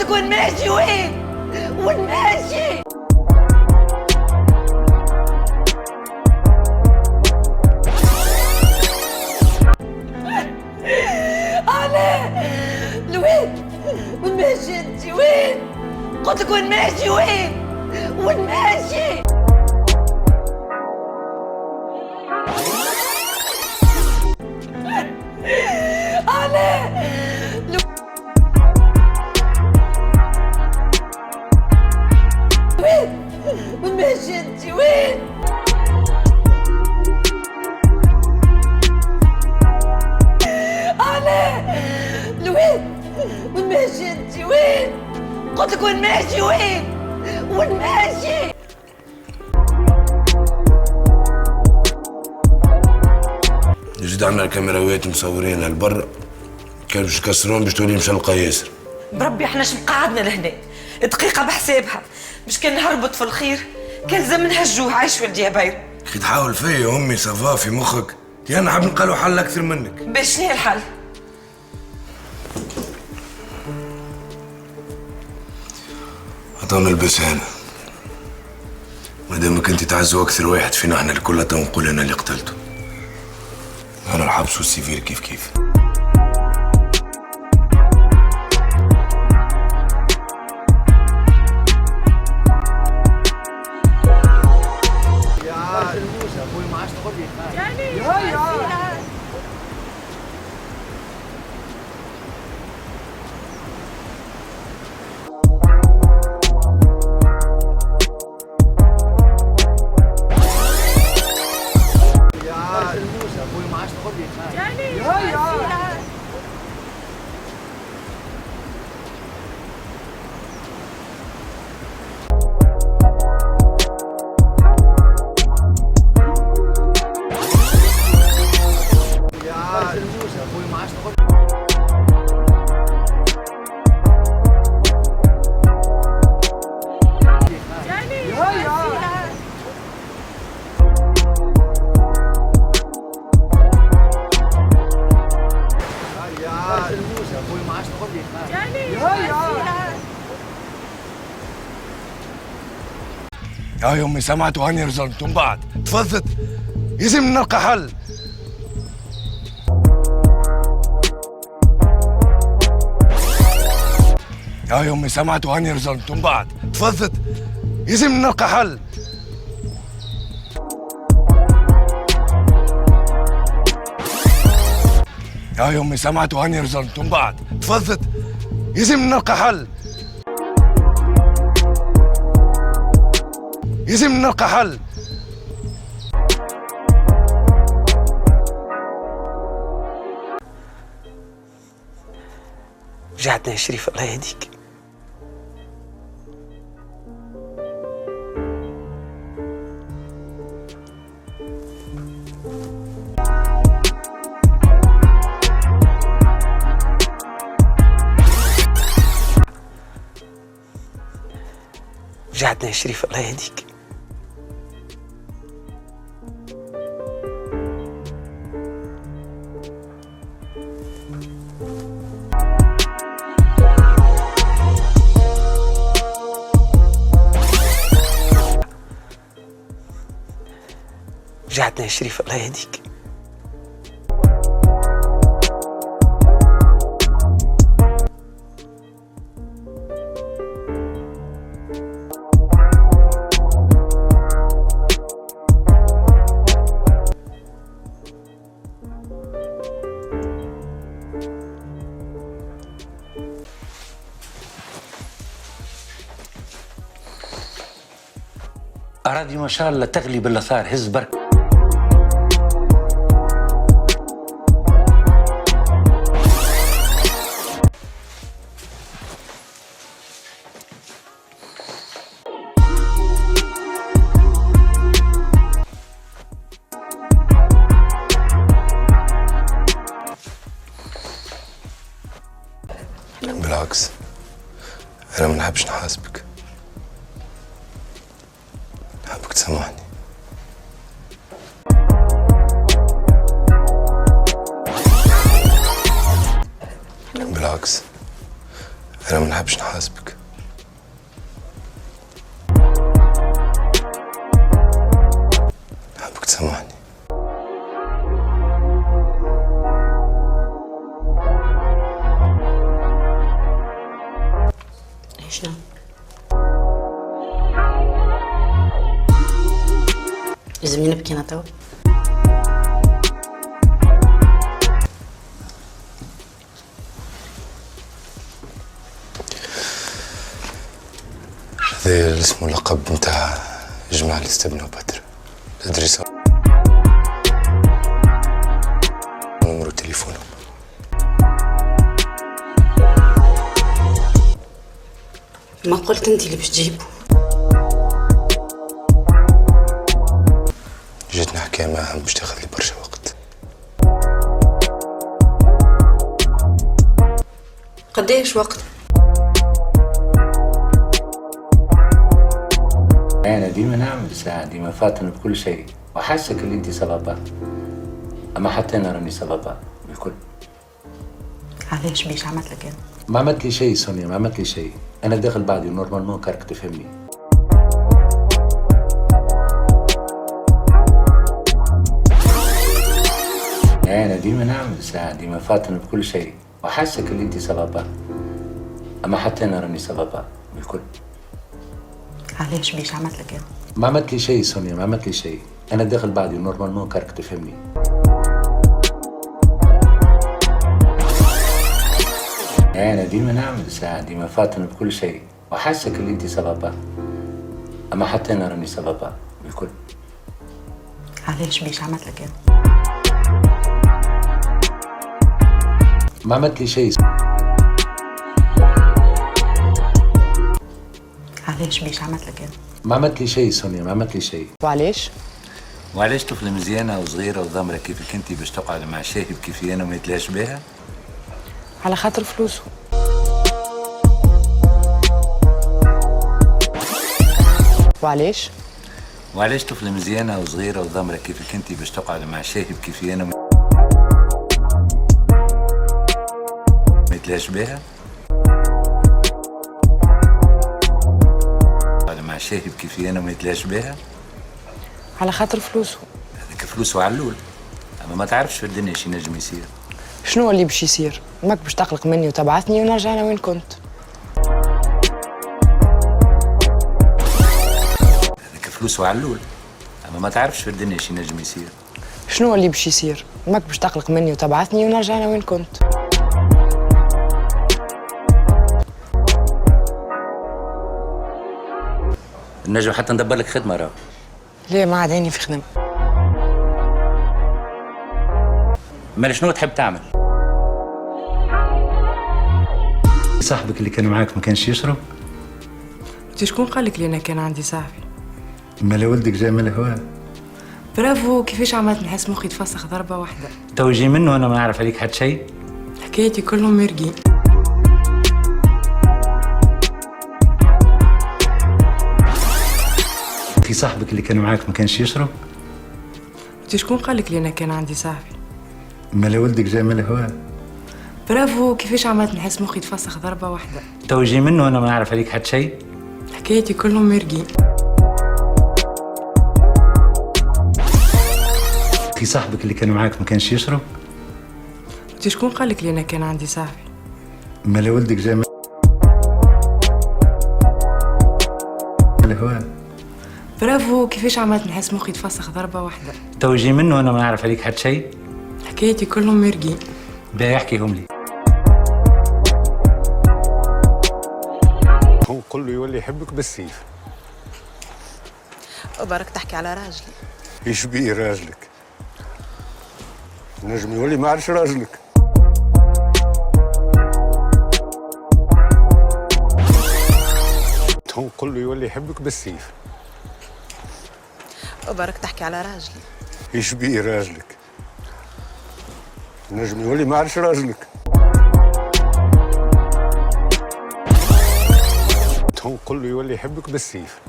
قلتلك وين ماشي؟ وين ماشي؟ وين ماشي انت؟ وين؟ قلتلك وين ماشي؟ وين ماشي؟ وين ماشي انت؟ وين؟ وين ماشي انت؟ وين؟ قلتلك وين ماشي؟ وين ماشي؟ جد عنا الكاميراوات مصورين هالبرا، كانوا باش يكسرون باش تولي مشلقه ياسر. بربي احنا شو مقعدنا لهنا دقيقة بحسابها، مش كان نهربط في الخير كان لازم نهجوه عايش ولدي يا باير. اخي تحاول فيا يا امي صافا في مخك، يا انا حاب نلقى له حل اكثر منك. باش شنو الحل؟ عطانا نلبس هنا، مادامك انت تعزوا اكثر واحد فينا احنا الكل تو نقول انا اللي قتلته. انا الحبس والسيفير كيف كيف. يا امي سمعت وهاني رزلتم بعد تفضت، لازم نلقى حل. يا امي سمعت وهاني رزلتم بعد تفضت، لازم نلقى حل. يا امي سمعت وهاني رزلتم بعد تفضت، لازم نلقى حل. لازم نلقى حل. رجعتنا يا شريف الله يهديك. رجعتنا يا شريف الله يهديك. رجعتنا يا شريف الله يهديك. أراضي ما شاء الله تغلي بالأثار هز برك. بالعكس أنا ما نحبش نحاسبك، نحبك تسامحني. بالعكس انا ما نحبش نحاسبك. نحبك تسامحني. شنو؟ لازمني نبكي انا توا؟ هذا اللي اسمه اللقب نتاع الجماعة اللي استبنوا بدر. الأدريس نمرو تليفونهم. ما قلت انت اللي باش تجيبه؟ جيت نحكي معاهم باش تاخذ لي برشا وقت. قديش وقت؟ أنا ديما نعمل ساعة، ديما فاتن بكل شيء وحاسك اللي أنت سببها، أما حتى أنا راني سببها بالكل. علاش بيش عملت لك انا؟ ما عملت لي شيء سونيا، ما عملت لي شيء، أنا داخل بعدي نورمالمون كارك تفهمني. أنا ديما نعمل ساعة، ديما فاتن بكل شيء وحاسك اللي أنت سببها، أما حتى أنا راني سببها بالكل. علاش بيش عملت لك انا؟ ما عملت لي شيء سونيا، ما عملت لي شيء، أنا داخل بعدي نورمالمون كارك تفهمني. أنا ديما نعمل ساعة، ديما فاتن بكل شيء وحاسك اللي أنت سببها، أما حتى أنا راني سببها بالكل. علاش بيش عملت لك انا؟ ما عملت لي شيء. علاش بيش عملت لك انا؟ ما عملت لي شيء سونيا، ما عملت لي شيء. وعلاش؟ وعلاش طفلة مزيانة وصغيرة وضمرة كيفك انت باش تقعد مع شاهب كيفي انا وما يتلاش بها؟ على خاطر فلوسه. وعلاش؟ وعلاش طفلة مزيانة وصغيرة وضمرة كيفك انت باش تقعد مع شاهب كيفي انا وما يتلاش بها؟ تقعد مع شاهب كيفي انا وما يتلاش بها؟ على خاطر فلوسه. هذاك فلوسه علول، اما ما تعرفش في الدنيا شي نجم يصير. شنو اللي باش يصير؟ ماك باش تقلق مني وتبعثني ونرجع انا وين كنت. هذاك فلوسه علول، اما ما تعرفش في الدنيا شي نجم يصير. شنو اللي باش يصير؟ ماك باش تقلق مني وتبعثني ونرجع انا وين كنت. النجم حتى ندبر لك خدمة راه. ليه ما عاد عيني في خدمة؟ مال شنو تحب تعمل؟ صاحبك اللي كان معاك ما كانش يشرب؟ انت شكون قال لك لي انا كان عندي صاحبي؟ مال ولدك جاي من الهواء. برافو، كيفاش عملت نحس مخي تفسخ ضربة واحدة. تو يجي منه وانا ما نعرف عليك حد شيء. حكايتي كلهم مرقين. في صاحبك اللي كان معاك ما كانش يشرب؟ انت شكون قال لك لي انا كان عندي صاحبي؟ مال ولدك جاي من الهواء. برافو، كيفاش عملت نحس مخي تفسخ ضربة واحدة. تو يجي منه وانا ما نعرف عليك حد شيء. حكايتي كلهم مرقين. في صاحبك اللي كان معاك ما كانش يشرب؟ انت شكون قال لك لي انا كان عندي صاحبي؟ مال ولدك جاي من الهواء. برافو، كيفاش عملت نحس مخي تفسخ ضربة واحدة. تو يجي منه وانا ما نعرف عليك حد شيء. حكايتي كلهم مرقين. باهي احكيهم لي. هو كله يولي يحبك بالسيف. وبارك تحكي على راجلي. ايش بيه راجلك؟ نجم يولي ما عادش راجلك. هو كله يولي يحبك بالسيف. وبارك تحكي على راجلي. ايش بيه راجلك؟ نجم يولي ما عادش راجلك. هو كله يولي يحبك بالسيف.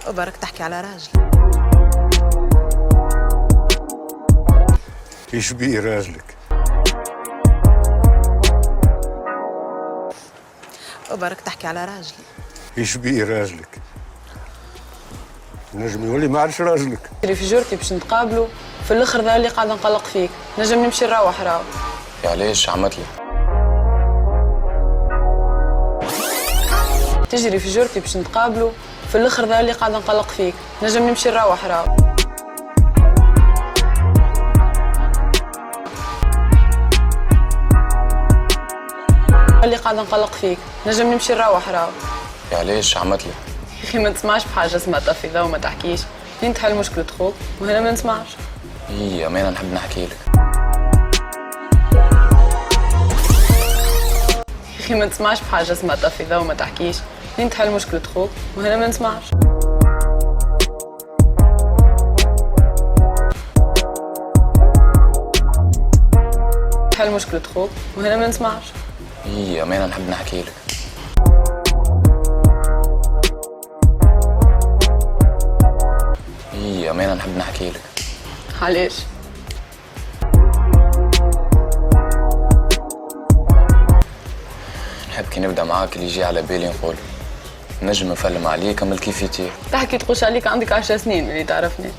وبارك تحكي على راجلي. ايش بيه راجلك؟ برك تحكي على راجلي. ايش بيه راجلك؟ نجم يولي ما عادش راجلك. تجري في جرتي باش نتقابلوا، في الاخر ذا اللي قاعد نقلق فيك، نجم نمشي نروح راهو. يا علاش عملت لي؟ تجري في جرتي باش نتقابلوا، في الاخر ذا اللي قاعد نقلق فيك، نجم نمشي نروح راهو. اللي قاعد نقلق فيك، نجم نمشي نروح راهو. يا علاش عملت لي؟ يا اخي ما تسمعش بحاجه اسمها طفي ذا وما تحكيش، لين تحل مشكله خوك وهنا ما نسمعش. اي امانه نحب نحكي لك. يا اخي ما تسمعش بحاجه اسمها طفي ذا وما تحكيش، لين تحل مشكله خوك وهنا ما نسمعش. تحل مشكله خوك وهنا ما نسمعش. اي امانه نحب نحكي لك. اي امانه نحب نحكي لك. علاش؟ نحب كي نبدا معاك اللي يجي على بالي نقول نجم نفلم عليك كمل كيف يطير. تحكي تقولش عليك عندك 10 سنين اللي تعرفني.